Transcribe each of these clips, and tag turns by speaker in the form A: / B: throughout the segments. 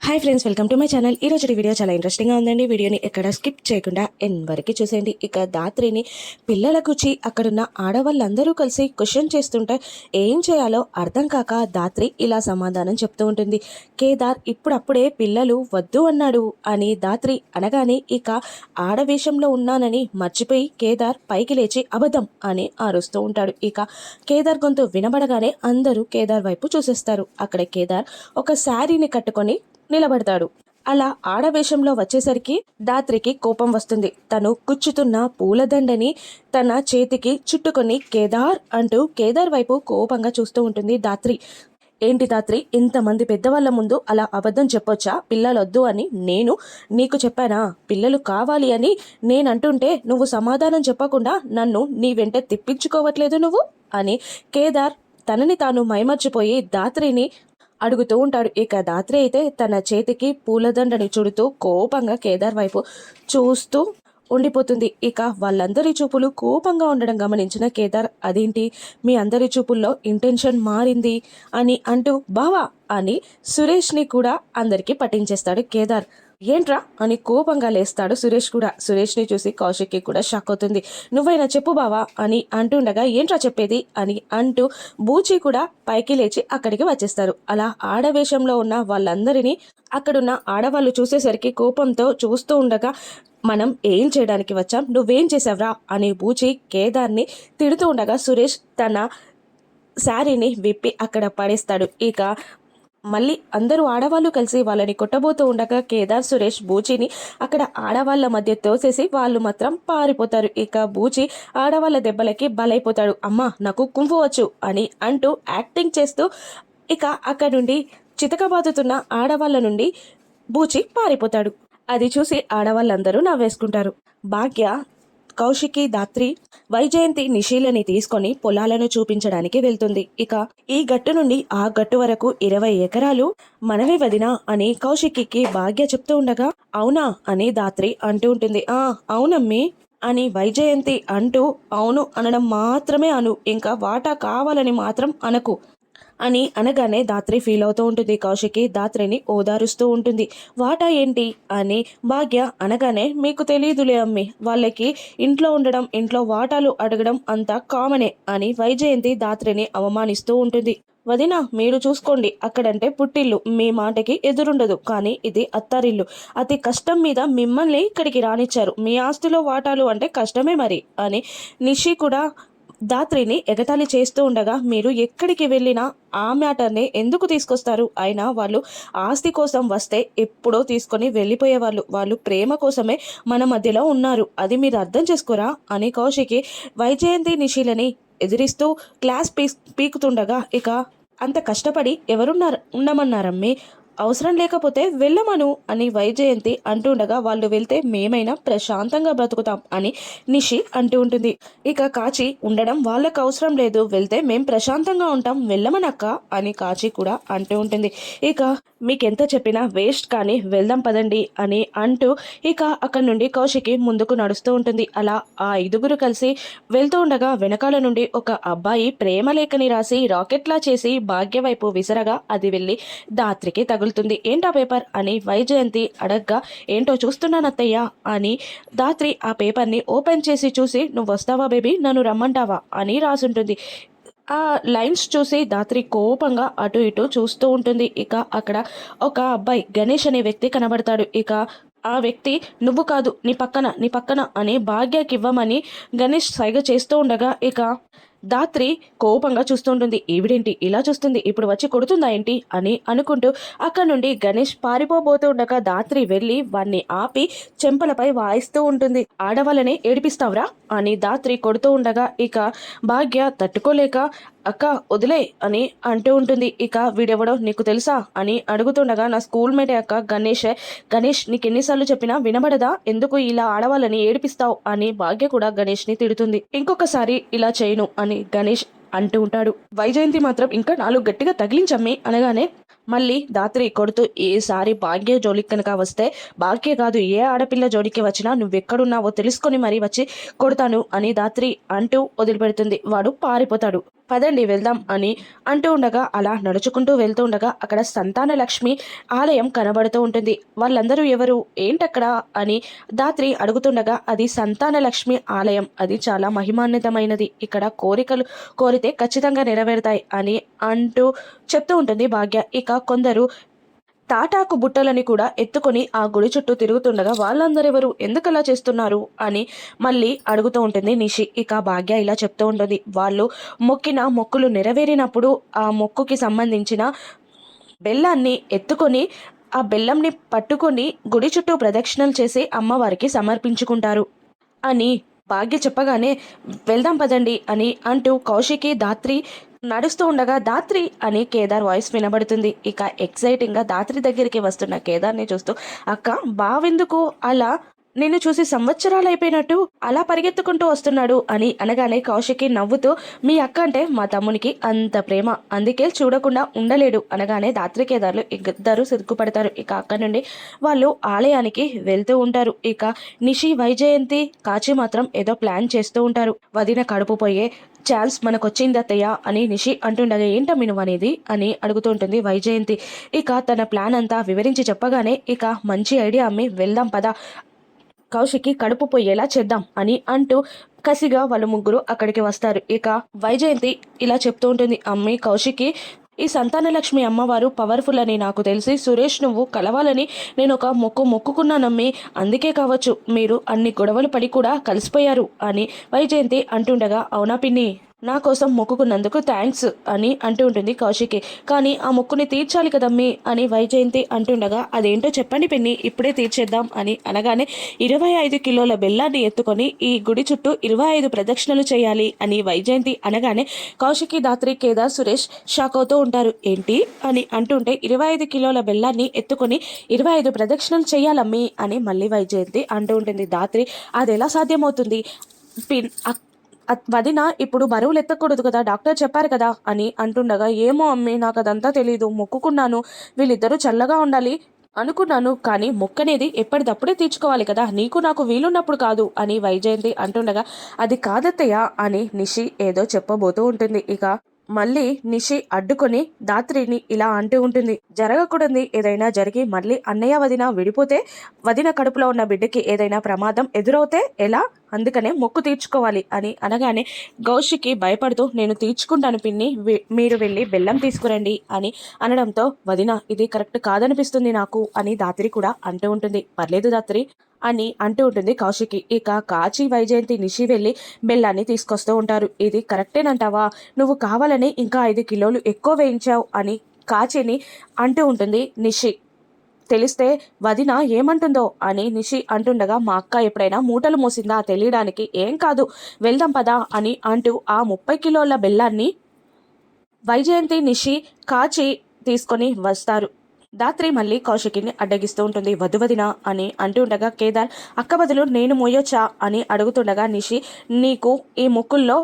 A: Hi friends, welcome to my channel. ఈ రోజు video చాలా ఇంట్రెస్టింగ్గా ఉందండి. వీడియోని ఎక్కడ స్కిప్ చేయకుండా ఎండ్ వరకు చూసేయండి. ఇక దాత్రిని పిల్లలకు అక్కడున్న ఆడవాళ్ళందరూ కలిసి క్వశ్చన్ చేస్తుంటే ఏం చేయాలో అర్థం కాక దాత్రి ఇలా సమాధానం చెప్తూ ఉంటుంది. కేదార్ ఇప్పుడప్పుడే పిల్లలు వద్దు అన్నాడు అని దాత్రి అనగానే ఇక ఆడవేషంలో ఉన్నానని మర్చిపోయి కేదార్ పైకి లేచి అబద్ధం అని అరుస్తూ ఉంటాడు. ఇక కేదార్ గొంతు వినబడగానే అందరూ కేదార్ వైపు చూసేస్తారు. అక్కడ కేదార్ ఒక శారీని కట్టుకొని నిలబడతాడు. అలా ఆడవేషంలో వచ్చేసరికి దాత్రికి కోపం వస్తుంది. తను కుచ్చుతున్న పూలదండని తన చేతికి చుట్టుకొని కేదార్ అంటూ కేదార్ వైపు కోపంగా చూస్తూ ఉంటుంది దాత్రి. ఏంటి దాత్రి, ఇంతమంది పెద్దవాళ్ళ ముందు అలా అబద్ధం చెప్పొచ్చా? పిల్లలొద్దు అని నేను నీకు చెప్పానా? పిల్లలు కావాలి అని నేనంటుంటే నువ్వు సమాధానం చెప్పకుండా నన్ను నీ వెంట తిప్పించుకోవట్లేదు నువ్వు అని కేదార్ తనని తాను మైమర్చిపోయి దాత్రిని అడుగుతూ ఉంటాడు. ఇక దాత్రి అయితే తన చేతికి పూలదండని చుడుతూ కోపంగా కేదార్ వైపు చూస్తూ ఉండిపోతుంది. ఇక వాళ్ళందరి చూపులు కోపంగా ఉండడం గమనించిన కేదార్, అదేంటి మీ అందరి చూపుల్లో ఇంటెన్షన్ మారింది అని అంటూ బావా అని సురేష్ని కూడా అందరికీ పట్టించేస్తాడు కేదార్. ఏంట్రా అని కోపంగా లేస్తాడు సురేష్ కూడా. సురేష్ని చూసి కౌశిక్కి కూడా షాక్ అవుతుంది. నువ్వైనా చెప్పు బావా అని అంటుండగా ఏంట్రా చెప్పేది అని అంటూ బూచి కూడా పైకి లేచి అక్కడికి వచ్చేస్తారు. అలా ఆడవేషంలో ఉన్న వాళ్ళందరినీ అక్కడున్న ఆడవాళ్ళు చూసేసరికి కోపంతో చూస్తూ ఉండగా మనం ఏం చేయడానికి వచ్చాం, నువ్వేం చేసావురా అని బూచి కేదార్ని తిడుతూ ఉండగా సురేష్ తన శారీని విప్పి అక్కడ పడేస్తాడు. ఇక మళ్ళీ అందరూ ఆడవాళ్ళు కలిసి వాళ్ళని కొట్టబోతూ ఉండగా కేదార్ సురేష్ బూచిని అక్కడ ఆడవాళ్ళ మధ్య తోసేసి వాళ్ళు మాత్రం పారిపోతారు. ఇక బూచి ఆడవాళ్ళ దెబ్బలకి బలైపోతాడు. అమ్మా నాకు కుంఫు వచ్చు అని అంటూ యాక్టింగ్ చేస్తూ ఇక అక్కడ నుండి చితకబాదుతున్న ఆడవాళ్ళ నుండి బూచి పారిపోతాడు. అది చూసి ఆడవాళ్ళందరూ నవ్వేసుకుంటారు. భాగ్య, కౌశికి, దాత్రి, వైజయంతి నిశీలని తీసుకొని పొలాలను చూపించడానికి వెళ్తుంది. ఇక ఈ గట్టు నుండి ఆ గట్టు వరకు 20 ఎకరాలు మనమే వదినా అని కౌశికి భాగ్య చెప్తూ ఉండగా అవునా అని దాత్రి అంటూ ఉంటుంది. అవునమ్మి అని వైజయంతి అంటూ అవును అనడం మాత్రమే అను, ఇంకా వాటా కావాలని మాత్రం అనకు అని అనగానే దాత్రి ఫీల్ అవుతూ ఉంటుంది. కౌశికి దాత్రిని ఓదారుస్తూ ఉంటుంది. వాటా ఏంటి అని భాగ్య అనగానే మీకు తెలియదులే అమ్మి, వాళ్ళకి ఇంట్లో ఉండడం, ఇంట్లో వాటాలు అడగడం అంతా కామనే అని వైజయంతి దాత్రిని అవమానిస్తూ ఉంటుంది. వదిన మీరు చూసుకోండి, అక్కడంటే పుట్టిల్లు, మీ మాటకి ఎదురుండదు, కానీ ఇది అత్తారిల్లు, అతి కష్టం మీద మిమ్మల్ని ఇక్కడికి రానిచ్చారు, మీ ఆస్తిలో వాటాలు అంటే కష్టమే మరి అని నిషి కూడా దాత్రిని ఎగతాళి చేస్తూ ఉండగా మీరు ఎక్కడికి వెళ్ళినా ఆ మ్యాటర్ని ఎందుకు తీసుకొస్తారు? అయినా వాళ్ళు ఆస్తి కోసం వస్తే ఎప్పుడో తీసుకొని వెళ్ళిపోయేవాళ్ళు, వాళ్ళు ప్రేమ కోసమే మన మధ్యలో ఉన్నారు, అది మీరు అర్థం చేసుకోరా అని కౌశికి వైజయంతి నిశీలని ఎదిరిస్తూ క్లాస్ పీకుతుండగా ఇక అంత కష్టపడి ఉండమన్నారమ్మి, అవసరం లేకపోతే వెళ్ళమను అని వైజయంతి అంటుండగా వాళ్ళు వెళ్తే మేమైనా ప్రశాంతంగా బ్రతుకుతాం అని నిషి అంటూ ఉంటుంది. ఇక కాచి ఉండడం వాళ్ళకు అవసరం లేదు, వెళ్తే మేం ప్రశాంతంగా ఉంటాం, వెళ్ళమనక్క అని కాచి కూడా అంటూ ఉంటుంది. ఇక మీకెంత చెప్పినా వేస్ట్, కానీ వెళ్దాం పదండి అని అంటూ ఇక అక్కడి నుండి కౌశికి ముందుకు నడుస్తూ ఉంటుంది. అలా ఆ 5గురు కలిసి వెళ్తూ ఉండగా వెనకాల నుండి ఒక అబ్బాయి ప్రేమలేఖని రాసి రాకెట్లా చేసి భాగ్య వైపు విసరగా అది వెళ్ళి దాత్రికి తగులుతుంది. ఏంటా పేపర్ అని వైజయంతి అడగ్గా ఏంటో చూస్తున్నానత్తయ్య అని దాత్రి ఆ పేపర్ని ఓపెన్ చేసి చూసి నువ్వు వస్తావా బేబీ, నన్ను రమ్మంటావా అని రాసుంటుంది. ఆ లైన్స్ చూసి దాత్రి కోపంగా అటు ఇటు చూస్తూ ఉంటుంది. ఇక అక్కడ ఒక అబ్బాయి గణేష్ అనే వ్యక్తి కనబడతాడు. ఇక ఆ వ్యక్తి నువ్వు కాదు నీ పక్కన అని భాగ్యకి ఇవ్వమని గణేష్ సైగ చేస్తూ ఉండగా ఇక దాత్రి కోపంగా చూస్తుంటుంది. ఈవిడేంటి ఇలా చూస్తుంది, ఇప్పుడు వచ్చి కొడుతుందా ఏంటి అని అనుకుంటూ అక్కడ నుండి గణేష్ పారిపోబోతూ ఉండగా దాత్రి వెళ్ళి వాణ్ణి ఆపి చెంపలపై వాయిస్తూ ఉంటుంది. ఆడవాళ్ళని ఏడిపిస్తావురా అని దాత్రి కొడుతూ ఉండగా ఇక భాగ్య తట్టుకోలేక అక్క వదిలే అని అంటూ ఉంటుంది. ఇక వీడెవడో నీకు తెలుసా అని అడుగుతుండగా నా స్కూల్ మేటే అక్క గణేష్ నీకు ఎన్నిసార్లు చెప్పినా వినబడదా, ఎందుకు ఇలా ఆడవాళ్ళని ఏడిపిస్తావు అని భాగ్య కూడా గణేష్ని తిడుతుంది. ఇంకొకసారి ఇలా చేయను అని గణేష్ అంటూ ఉంటాడు. వైజయంతి మాత్రం ఇంకా 4 గట్టిగా తగిలించమ్మి అనగానే మళ్ళీ దాత్రి కొడుతూ ఈసారి భాగ్య జోలికి కనుక వస్తే, భాగ్య కాదు ఏ ఆడపిల్ల జోలికి వచ్చినా నువ్వెక్కడున్నావో తెలుసుకొని మరీ వచ్చి కొడతాను అని దాత్రి అంటూ వదిలిపెడుతుంది. వాడు పారిపోతాడు. పదండి వెళ్దాం అని అంటూ ఉండగా అలా నడుచుకుంటూ వెళ్తూ ఉండగా అక్కడ సంతాన లక్ష్మి ఆలయం కనబడుతూ ఉంటుంది. వాళ్ళందరూ ఎవరు ఏంటక్కడ అని దాత్రి అడుగుతుండగా అది సంతాన లక్ష్మి ఆలయం, అది చాలా మహిమాన్వితమైనది, ఇక్కడ కోరికలు కోరితే ఖచ్చితంగా నెరవేరుతాయి అని అంటూ చెప్తూ ఉంటుంది భాగ్య. ఇక కొందరు తాటాకు బుట్టలని కూడా ఎత్తుకొని ఆ గుడి చుట్టూ తిరుగుతుండగా వాళ్ళందరెవరు, ఎందుకలా చేస్తున్నారు అని మళ్ళీ అడుగుతూ ఉంటుంది నిషి. ఇక భాగ్య ఇలా చెప్తూ ఉంటుంది, వాళ్ళు మొక్కిన మొక్కులు నెరవేరినప్పుడు ఆ మొక్కుకి సంబంధించిన బెల్లాన్ని ఎత్తుకొని ఆ బెల్లంని పట్టుకొని గుడి చుట్టూ ప్రదక్షిణలు చేసి అమ్మవారికి సమర్పించుకుంటారు అని భాగ్య చెప్పగానే వెళ్దాం పదండి అని అంటూ కౌశికి దాత్రి నడుస్తూ ఉండగా దాత్రి అని కేదార్ వాయిస్ వినబడుతుంది. ఇక ఎక్సైటింగ్గా దాత్రి దగ్గరికి వస్తున్న కేదార్ని చూస్తూ, అక్క బావెందుకు అలా నిన్ను చూసి సంవత్సరాలు అయిపోయినట్టు అలా పరిగెత్తుకుంటూ వస్తున్నాడు అని అనగానే కౌశికి నవ్వుతూ, మీ అక్క అంటే మా తమ్మునికి అంత ప్రేమ, అందుకే చూడకుండా ఉండలేడు అనగానే దాత్రి కేదార్లు ఇద్దరు సిగ్గుపడతారు. ఇక అక్కడి నుండి వాళ్ళు ఆలయానికి వెళ్తూ ఉంటారు. ఇక నిషి, వైజయంతి, కాచి మాత్రం ఏదో ప్లాన్ చేస్తూ ఉంటారు. వదిన కడుపు పోయే ఛాన్స్ మనకొచ్చింది అత్తయ్య అని నిషి అంటుండగా, ఏంటమ్మి నువ్వు అనేది అని అడుగుతూ ఉంటుంది వైజయంతి. ఇక తన ప్లాన్ అంతా వివరించి చెప్పగానే, ఇక మంచి ఐడియా అమ్మి, వెళ్దాం పద, కౌశికి కడుపు పొయ్యేలా చేద్దాం అని అంటూ కసిగా వాళ్ళు ముగ్గురు అక్కడికి వస్తారు. ఇక వైజయంతి ఇలా చెప్తూ ఉంటుంది, అమ్మి కౌశికి, ఈ సంతానలక్ష్మి అమ్మవారు పవర్ఫుల్ అని నాకు తెలిసి సురేష్ నువ్వు కలవాలని నేను ఒక మొక్కుకున్నానమ్మి, అందుకే కావచ్చు మీరు అన్ని గొడవలు పడి కూడా కలిసిపోయారు అని వైజయంతి అంటుండగా, అవునా పిన్ని, నా కోసం మొక్కుకున్నందుకు థ్యాంక్స్ అని అంటూ ఉంటుంది కౌశికి. కానీ ఆ మొక్కుని తీర్చాలి కదమ్మి అని వైజయంతి అంటుండగా, అదేంటో చెప్పండి పిన్ని, ఇప్పుడే తీర్చేద్దాం అని అనగానే 25 కిలోల బెల్లాన్ని ఎత్తుకొని ఈ గుడి చుట్టూ 25 ప్రదక్షిణలు చేయాలి అని వైజయంతి అనగానే కౌశికి, దాత్రి, కేదార్, సురేష్ షాక్ అవుతూ ఉంటారు. ఏంటి అని అంటుంటే 25 కిలోల బెల్లాన్ని ఎత్తుకొని 25 ప్రదక్షిణలు చేయాలమ్మి అని మళ్ళీ వైజయంతి అంటూ ఉంటుంది. దాత్రి, అది ఎలా సాధ్యమవుతుంది వదిన, ఇప్పుడు బరువులు ఎత్తకూడదు కదా, డాక్టర్ చెప్పారు కదా అని అంటుండగా, ఏమో అమ్మి, నాకు అదంతా తెలీదు, మొక్కుకున్నాను వీళ్ళిద్దరూ చల్లగా ఉండాలి అనుకున్నాను, కానీ మొక్కనేది ఎప్పటిదప్పుడే తీర్చుకోవాలి కదా, నీకు నాకు వీలున్నప్పుడు కాదు అని వైజయంతి అంటుండగా, అది కాదత్తయ్య అని నిషి ఏదో చెప్పబోతూ ఉంటుంది. ఇక మళ్ళీ నిషి అడ్డుకొని దాత్రిని ఇలా అంటూ ఉంటుంది, జరగకూడదు ఏదైనా జరిగి మళ్ళీ అన్నయ్య వదిన విడిపోతే, వదిన కడుపులో ఉన్న బిడ్డకి ఏదైనా ప్రమాదం ఎదురవుతే ఎలా, అందుకనే మొక్కు తీర్చుకోవాలి అని అనగానే కౌశికి భయపడుతూ, నేను తీర్చుకుంటాను పిన్ని, మీరు వెళ్ళి బెల్లం తీసుకురండి అని అనడంతో, వదిన ఇది కరెక్ట్ కాదనిపిస్తుంది నాకు అని దాత్రి కూడా అంటూ ఉంటుంది. పర్లేదు దాత్రి అని అంటూ ఉంటుంది కౌశికి. ఇక కాచి, వైజయంతి, నిషి వెళ్ళి బెల్లాన్ని తీసుకొస్తూ ఉంటారు. ఇది కరెక్టేనంటావా, నువ్వు కావాలని ఇంకా 5 కిలోలు ఎక్కువ వేయించావు అని కాచిని అంటూ ఉంటుంది నిషి. తెలిస్తే వదిన ఏమంటుందో అని నిషి అంటుండగా, మా అక్క ఎప్పుడైనా మూటలు మోసిందా తెలియడానికి, ఏం కాదు వెళ్దాం పదా అని అంటూ ఆ 30 కిలోల బెల్లాన్ని వైజయంతి, నిషి, కాచి తీసుకొని వస్తారు. దాత్రి మళ్ళీ కౌశికిని అడ్డగిస్తూ ఉంటుంది. వదిన అని అంటుండగా కేదార్, అక్క బదులు నేను మోయొచ్చా అని అడుగుతుండగా నిషి, నీకు ఈ ముక్కుల్లో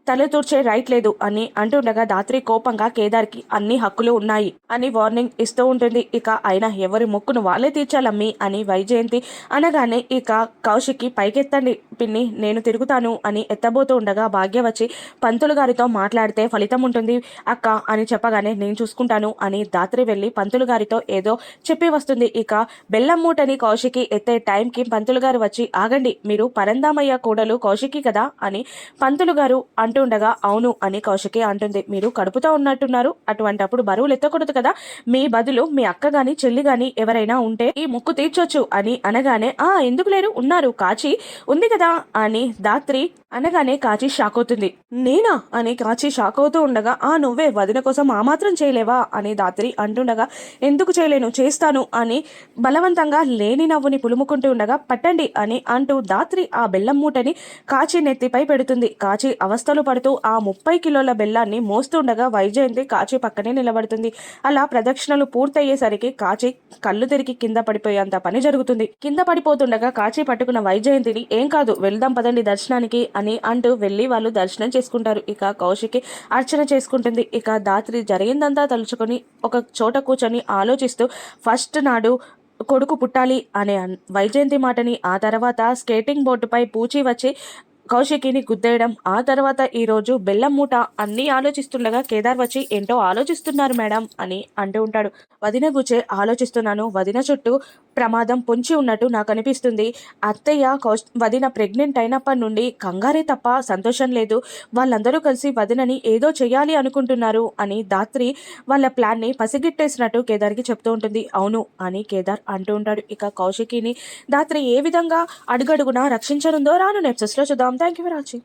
A: తల తూర్చే రైట్ లేదు అని అంటుండగా దాత్రి కోపంగా కేదార్కి అన్ని హక్కులు ఉన్నాయి అని వార్నింగ్ ఇస్తూ ఉంటుంది. ఇక అయినా ఎవరి మొక్కును వాళ్ళే తీర్చాలమ్మి అని వైజయంతి అనగానే, ఇక కౌశికి పైకెత్తండి పిన్ని, నేను తిరుగుతాను అని ఎత్తబోతూ ఉండగా భాగ్య వచ్చి, పంతులు గారితో మాట్లాడితే ఫలితం ఉంటుంది అక్క అని చెప్పగానే, నేను చూసుకుంటాను అని దాత్రి వెళ్ళి పంతులు గారితో ఏదో చెప్పి వస్తుంది. ఇక బెల్లం మూటని కౌశికి ఎత్తే టైంకి పంతులు గారు వచ్చి, ఆగండి, మీరు పరందామయ్య కూడలు కౌశికి కదా అని పంతులు గారు అంటుండగా, అవును అని కౌశికి అంటుంది. మీరు కడుపుతో ఉన్నట్టున్నారు, అటువంటప్పుడు బరువులు ఎత్తకూడదు కదా, మీ బదులు మీ అక్క గాని చెల్లి గాని ఎవరైనా ఉంటే ఈ మొక్కు తీర్చొచ్చు అని అనగానే, ఎందుకు లేరు, ఉన్నారు, కాచి ఉంది కదా అని దాత్రి అనగానే కాచి షాక్ అవుతుంది. నేనా అని కాచి షాక్ అవుతూ ఉండగా, నువ్వే వదిన కోసం ఆ మాత్రం చేయలేవా అని దాత్రి అంటుండగా, ఎందుకు చేయలేను, చేస్తాను అని బలవంతంగా లేని నవ్వుని పులుముకుంటూ ఉండగా, పట్టండి అని అంటూ దాత్రి ఆ బెల్లం మూటని కాచి నెత్తిపై పెడుతుంది. కాచి అవస్థలు పడుతూ ఆ 30 కిలోల బెల్లాన్ని మోస్తుండగా వైజయంతి కాచి పక్కనే నిలబడుతుంది. అలా ప్రదక్షిణలు పూర్తయ్యేసరికి కాచి కళ్ళు తిరిగి కింద పడిపోయేంత పని జరుగుతుంది. కింద పడిపోతుండగా కాచి పట్టుకున్న వైజయంతిని, ఏం కాదు వెళ్దాం పదండి దర్శనానికి అని అంటూ వెళ్ళి వాళ్ళు దర్శనం చేసుకుంటారు. ఇక కౌశికి అర్చన చేసుకుంటుంది. ఇక దాత్రి జరిగిందంతా తలుచుకొని ఒక చోట కూర్చొని ఆలోచిస్తూ, ఫస్ట్ నాడు కొడుకు పుట్టాలి అనే వైజయంతి మాటని, ఆ తర్వాత స్కేటింగ్ బోర్డుపై పూచి వచ్చి కౌశికిని గుద్దేయడం, ఆ తర్వాత ఈరోజు బెల్లం మూట అన్నీ ఆలోచిస్తుండగా కేదార్ వచ్చి ఏంటో ఆలోచిస్తున్నారు మేడం అని అంటూ ఉంటాడు. వదిన గుచ్చే ఆలోచిస్తున్నాను, వదిన చుట్టూ ప్రమాదం పొంచి ఉన్నట్టు నాకు అనిపిస్తుంది. అత్తయ్య వదిన ప్రెగ్నెంట్ అయినప్పటి నుండి కంగారే తప్ప సంతోషం లేదు. వాళ్ళందరూ కలిసి వదినని ఏదో చెయ్యాలి అనుకుంటున్నారు అని ధాత్రి వాళ్ళ ప్లాన్ని పసిగట్టేసినట్టు కేదార్కి చెప్తూ ఉంటుంది. అవును అని కేదార్ అంటూ ఉంటాడు. ఇక కౌశికిని ధాత్రి ఏ విధంగా అడుగడుగునా రక్షించనుందో రాను ఎపిసోడ్స్లో చూద్దాం. Thank you for watching.